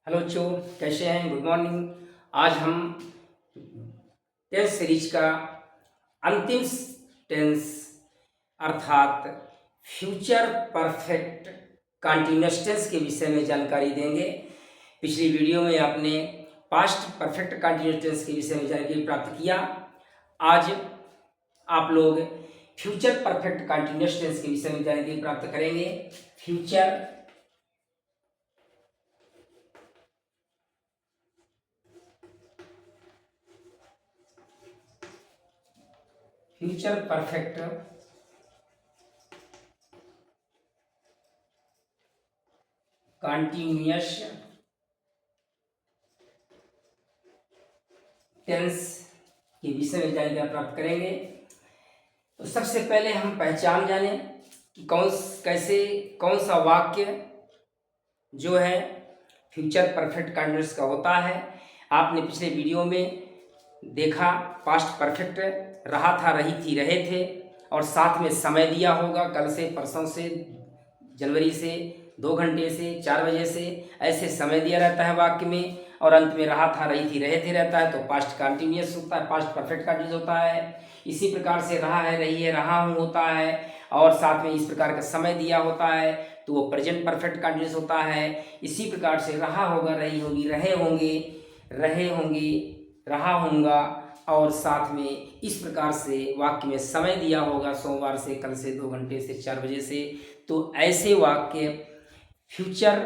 Hello बच्चों, कैसे हैं? Good morning. आज हम टेंस सीरीज का अंतिम टेंस अर्थात फ्यूचर परफेक्ट कंटिन्यूअस टेंस के विषय में जानकारी देंगे। पिछली वीडियो में आपने पास्ट परफेक्ट कंटिन्यूअस टेंस के विषय में जानकारी प्राप्त किया। आज आप लोग फ्यूचर परफेक्ट कंटिन्यूअस टेंस के विषय में जानकारी प्राप्त करेंगे। फ्यूचर परफेक्ट कंटिन्यूअस टेंस के विषय में जानकारी प्राप्त करेंगे। तो सबसे पहले हम पहचान जाने कि कौन सा वाक्य जो है फ्यूचर परफेक्ट कंटिन्यूअस का होता है। आपने पिछले वीडियो में देखा, पास्ट परफेक्ट रहा था, रही थी, रहे थे और साथ में समय दिया होगा, कल से, परसों से, जनवरी से, 2 घंटे से, 4 बजे से, ऐसे समय दिया रहता है वाक्य में। और अंत में रहा था, रही थी, रहे थे रहता है, तो पास्ट कंटिन्यूअस होता है, पास्ट परफेक्ट कंटिन्यूअस होता है। इसी प्रकार से रहा है, रही है, रहा हूँ होता है और साथ में इस प्रकार का समय दिया होता है तो वो प्रेजेंट परफेक्ट कंटिन्यूअस होता है। इसी प्रकार से रहा होगा, रही होगी, रहे होंगे, रहा होऊंगा और साथ में इस प्रकार से वाक्य में समय दिया होगा, सोमवार से, कल से, 2 घंटे से, 4 बजे से। तो ऐसे वाक्य फ्यूचर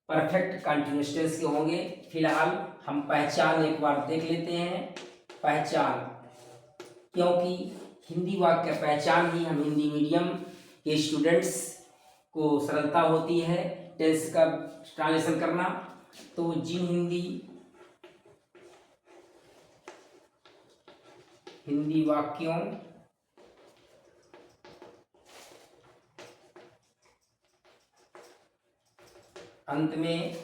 परफेक्ट कंटिन्यूअस टेंस के होंगे। फिलहाल हम पहचान एक बार देख लेते हैं। पहचान, क्योंकि हिंदी वाक्य पहचान ही हम हिंदी मीडियम के स्टूडेंट्स को सरलता होती है टेंस का ट्रांसलेशन करना। तो जिन हिंदी वाक्यों अंत में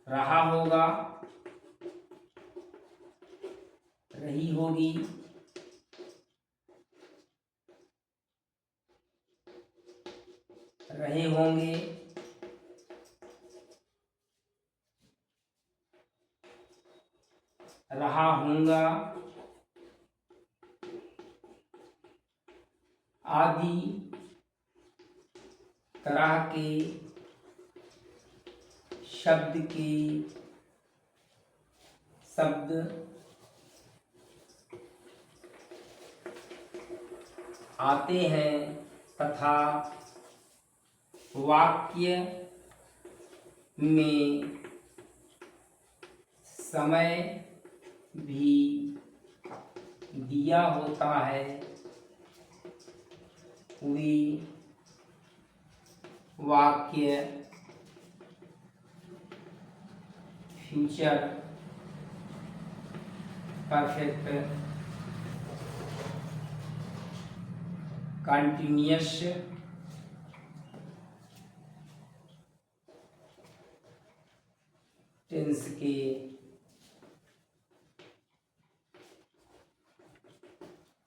रहा होगा, रही होगी, रहे होंगे, रहा होऊंगा आदि तरह के शब्द आते हैं तथा वाक्य में समय भी दिया होता है, वे वाक्य फ्यूचर परफेक्ट कंटिन्यूअस टेंस के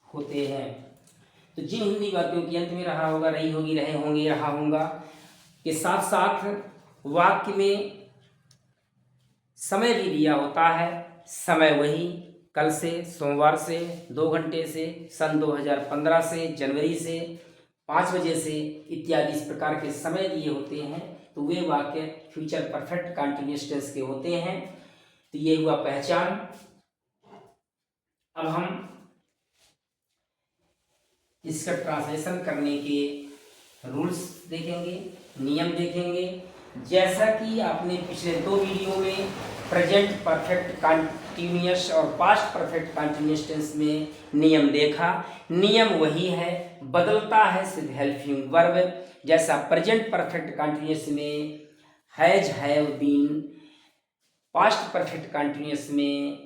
होते हैं। तो जिन हिंदी वाक्यों के अंत में रहा होगा, रही होगी, रहे होंगे, रहा होगा के साथ साथ वाक्य में समय भी दिया होता है, समय वही कल से, सोमवार से, 2 घंटे से, सन 2015 से, जनवरी से, 5 बजे से इत्यादि इस प्रकार के समय दिए होते हैं तो वे वाक्य फ्यूचर परफेक्ट कंटिन्यूअस टेंस के होते हैं। तो ये हुआ पहचान। अब हम इसका ट्रांसलेशन करने के रूल्स देखेंगे, नियम देखेंगे। जैसा कि आपने पिछले 2 वीडियो में प्रेजेंट परफेक्ट कंटिन्यूअस और पास्ट परफेक्ट कंटिन्यूअस टेंस में नियम देखा, नियम वही है, बदलता है सिर्फ हेल्पिंग वर्ब। जैसा प्रेजेंट परफेक्ट कंटिन्यूअस में has, have, been, past perfect continuous में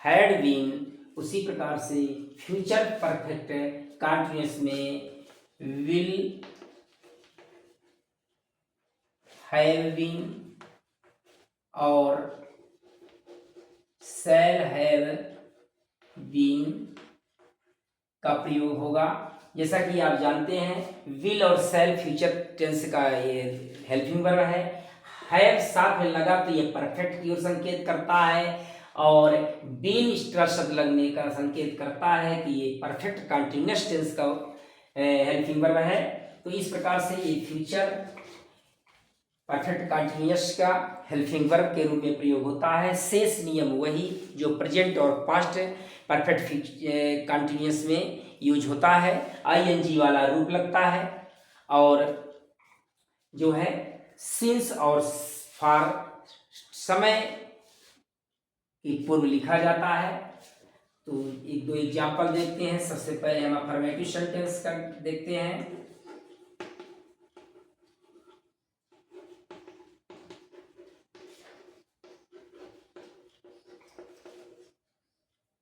हैड बीन, उसी प्रकार से फ्यूचर परफेक्ट कंटिन्यूअस में विल हैव बीन और शैल हैव बीन का प्रयोग होगा। जैसा कि आप जानते हैं विल और शैल फ्यूचर टेंस का ये हेल्पिंग वर्ब है। हैव साथ में लगा तो ये परफेक्ट की ओर संकेत करता है, और बीन एक्स्ट्रा शब्द लगने का संकेत करता है कि ये परफेक्ट कंटिन्यूअस टेंस का हेल्पिंग वर्ब है। तो इस प्रकार से ये फ्यूचर परफेक्ट कंटिन्यूअस का हेल्पिंग वर्ब के रूप में प्रयोग होता है। शेष नियम वही जो प्रेजेंट और पास्ट परफेक्ट कंटिन्यूअस में यूज होता है। आईएनजी वाला रूप लगता है, और जो है सिंस और फॉर समय की पूर्व लिखा जाता है। तो एक दो एग्जाम्पल देखते हैं। सबसे पहले हम अफर्मेटिव सेंटेंस का देखते हैं।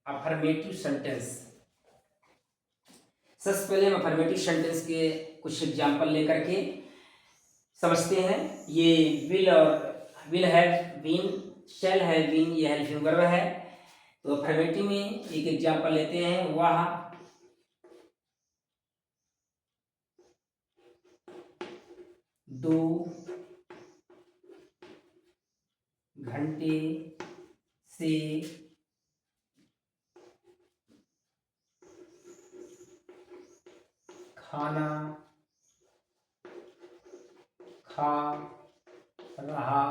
अफर्मेटिव सेंटेंस, सबसे पहले हम अफर्मेटिव सेंटेंस के कुछ एग्जाम्पल लेकर के समझते हैं। ये विल और will have been, shall have been, ये हेल्पिंग वर्ब है। तो अफर्मेटिव में एक एग्जाम्पल लेते हैं। वह 2 घंटे से खाना खा रहा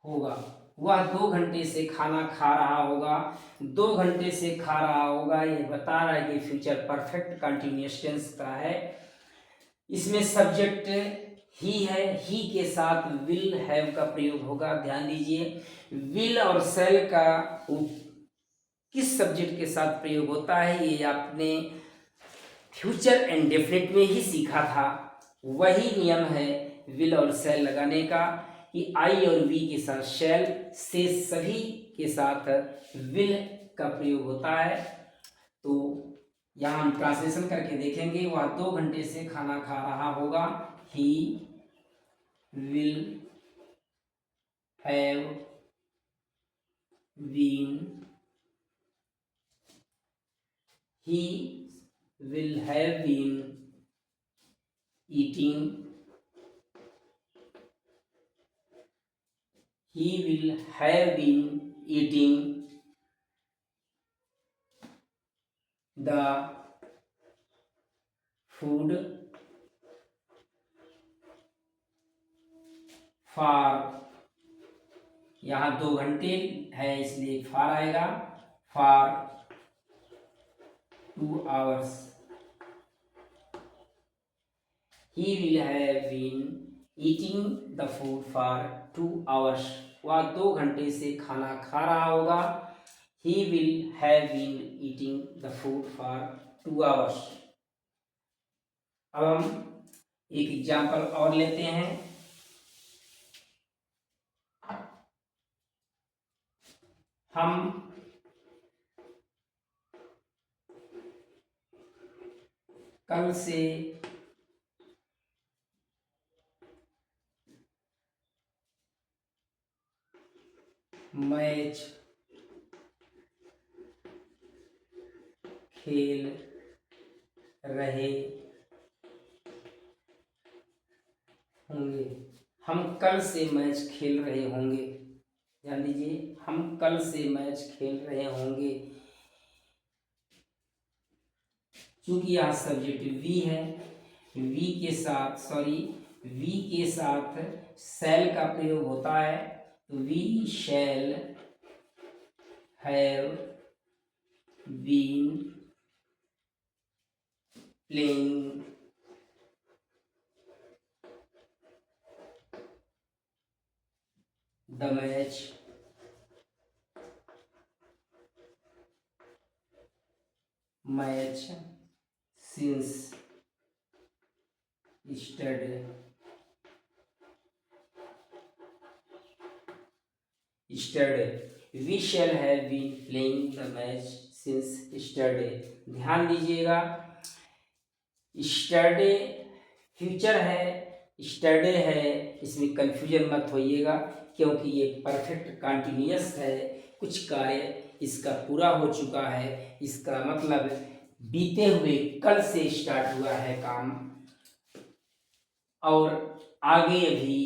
होगा। वह 2 घंटे से खाना खा रहा होगा। 2 घंटे से खा रहा होगा, ये बता रहा है कि फ्यूचर परफेक्ट कंटिन्यूअस टेंस का है। इसमें सब्जेक्ट ही है, ही के साथ विल हैव का प्रयोग होगा। ध्यान दीजिए, विल और शैल का किस सब्जेक्ट के साथ प्रयोग होता है ये आपने फ्यूचर एंड डेफिनेट में ही सीखा था। वही नियम है विल और शैल लगाने का, कि आई और वी के साथ शैल, से सभी के साथ विल का प्रयोग होता है। तो यहाँ हम ट्रांसलेशन करके देखेंगे। वह 2 घंटे से खाना खा रहा होगा। He will have been, he will have been eating, he will have been eating the food for, यहाँ 2 घंटे है इसलिए फॉर आएगा, for 2 hours. He will have been eating the food for 2 hours. वह 2 घंटे से खाना खा रहा होगा। He will have been eating the food for 2 hours. अब हम एक एग्जाम्पल और लेते हैं। हम कल से मैच खेल रहे होंगे। हम कल से मैच खेल रहे होंगे। ध्यान दीजिए, हम कल से मैच खेल रहे होंगे। चूंकि यहाँ सब्जेक्ट वी है, वी के साथ शैल का प्रयोग होता है। तो we shall have been playing the match since yesterday. We shall have been playing the match since yesterday. ध्यान दीजिएगा, yesterday फ्यूचर है, yesterday है, इसमें कंफ्यूजन मत होइएगा, क्योंकि ये परफेक्ट कंटिन्यूअस है। कुछ कार्य इसका पूरा हो चुका है, इसका मतलब बीते हुए कल से स्टार्ट हुआ है काम। और आगे अभी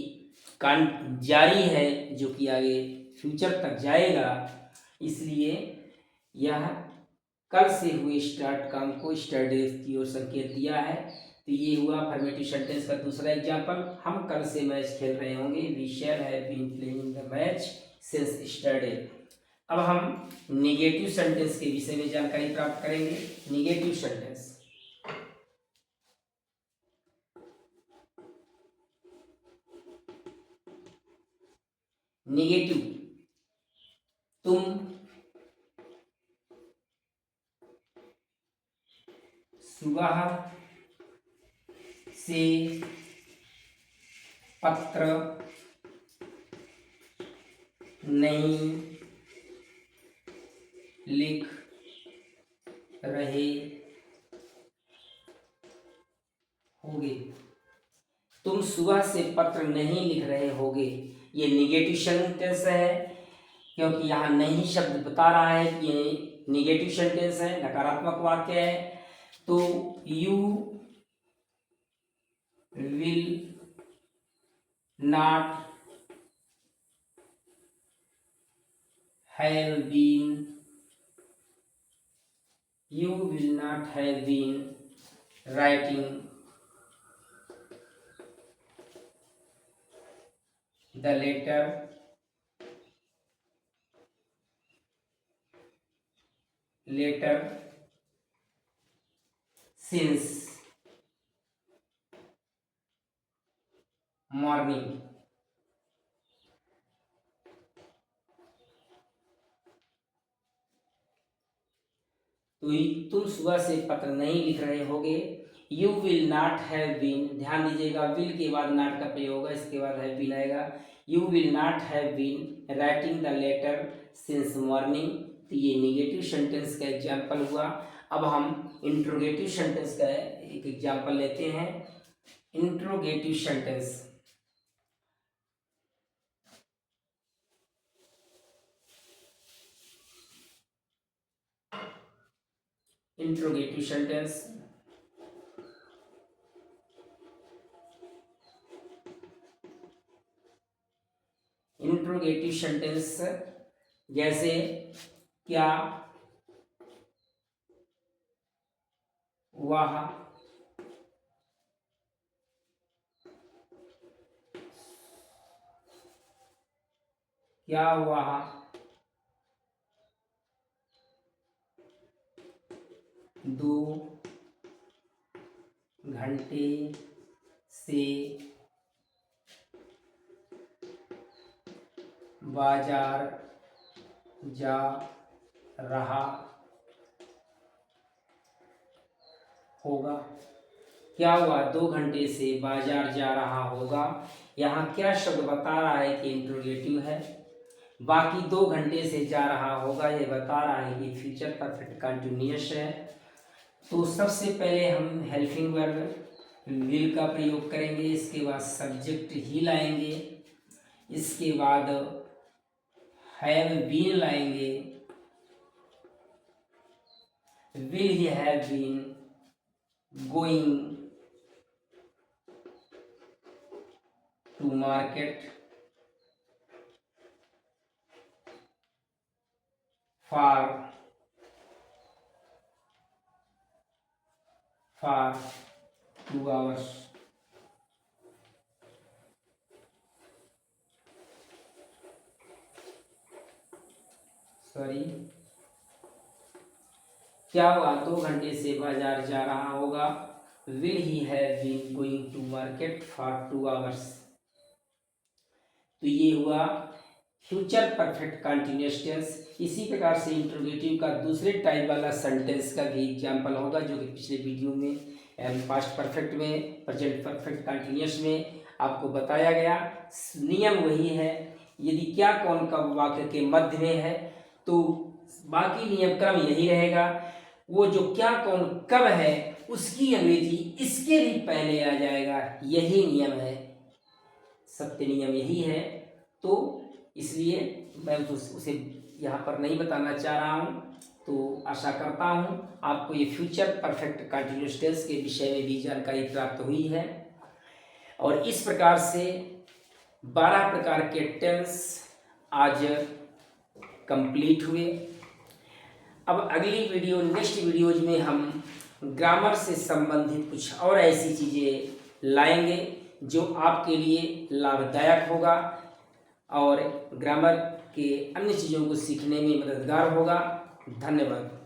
काम जारी है जो कि आगे फ्यूचर तक जाएगा, इसलिए यह कल से हुए स्टार्ट काम को स्टार्ट की ओर संकेत दिया है। तो ये हुआ अफर्मेटिव सेंटेंस का दूसरा एग्जाम्पल। हम कल से मैच खेल रहे होंगे, we shall have been playing the match since yesterday. अब हम निगेटिव सेंटेंस के विषय में जानकारी प्राप्त करेंगे। निगेटिव सेंटेंस, निगेटिव, तुम सुबह से पत्र नहीं लिख रहे होगे। तुम सुबह से पत्र नहीं लिख रहे होगे, ये निगेटिव सेंटेंस है, क्योंकि यहाँ नहीं शब्द बता रहा है कि ये निगेटिव सेंटेंस है, नकारात्मक वाक्य है। तो you will not have been, you will not have been writing the letter since morning। तो तुम सुबह से पत्र नहीं लिख रहे होगे। You will not have been, ध्यान दीजिएगा, विल के बाद नॉट का प्रयोग होगा, इसके बाद हैव बीन आएगा। You will not have been writing the letter since morning. तो ये निगेटिव सेंटेंस का एग्जाम्पल हुआ। अब हम इंट्रोगेटिव सेंटेंस का एक एग्जाम्पल लेते हैं। Interrogative sentence, interrogative sentence, interrogative sentence जैसे क्या वह क्या वह 2 घंटे से बाजार जा रहा होगा। क्या हुआ, 2 घंटे से बाजार जा रहा होगा। यहाँ क्या शब्द बता रहा है कि इंट्रोगेटिव है। बाकी 2 घंटे से जा रहा होगा, ये बता रहा है कि फ्यूचर परफेक्ट कंटिन्यूअस है। तो सबसे पहले हम हेल्पिंग वर्ब विल का प्रयोग करेंगे, इसके बाद सब्जेक्ट ही लाएंगे, इसके बाद हैव बीन लाएंगे, will he have been going to market for 2 hours। Sorry, क्या हुआ, 2 घंटे से बाजार जा रहा होगा। Will he have been going to market for 2 hours। तो ये हुआ फ्यूचर परफेक्ट कंटिन्यूअस टेंस। इसी प्रकार से इंट्रोगेटिव का दूसरे टाइप वाला सेंटेंस का भी एग्जाम्पल होगा, जो कि पिछले वीडियो में पास्ट परफेक्ट में, प्रेजेंट परफेक्ट कंटिन्यूअस में आपको बताया गया। नियम वही है, यदि क्या कौन कब वाक्य के मध्य में है तो बाकी नियम क्रम यही रहेगा। वो जो क्या कौन कब है उसकी अंग्रेजी इसके भी पहले आ जाएगा, यही नियम है, सत्य नियम यही है। तो इसलिए मैं उसे यहाँ पर नहीं बताना चाह रहा हूँ। तो आशा करता हूँ आपको ये फ्यूचर परफेक्ट कंटिन्यूअस टेंस के विषय में भी जानकारी प्राप्त हुई है। और इस प्रकार से 12 प्रकार के टेंस आज कंप्लीट हुए। अब अगली वीडियो, नेक्स्ट वीडियोज में हम ग्रामर से संबंधित कुछ और ऐसी चीज़ें लाएंगे जो आपके लिए लाभदायक होगा और ग्रामर के अन्य चीज़ों को सीखने में मददगार होगा। धन्यवाद।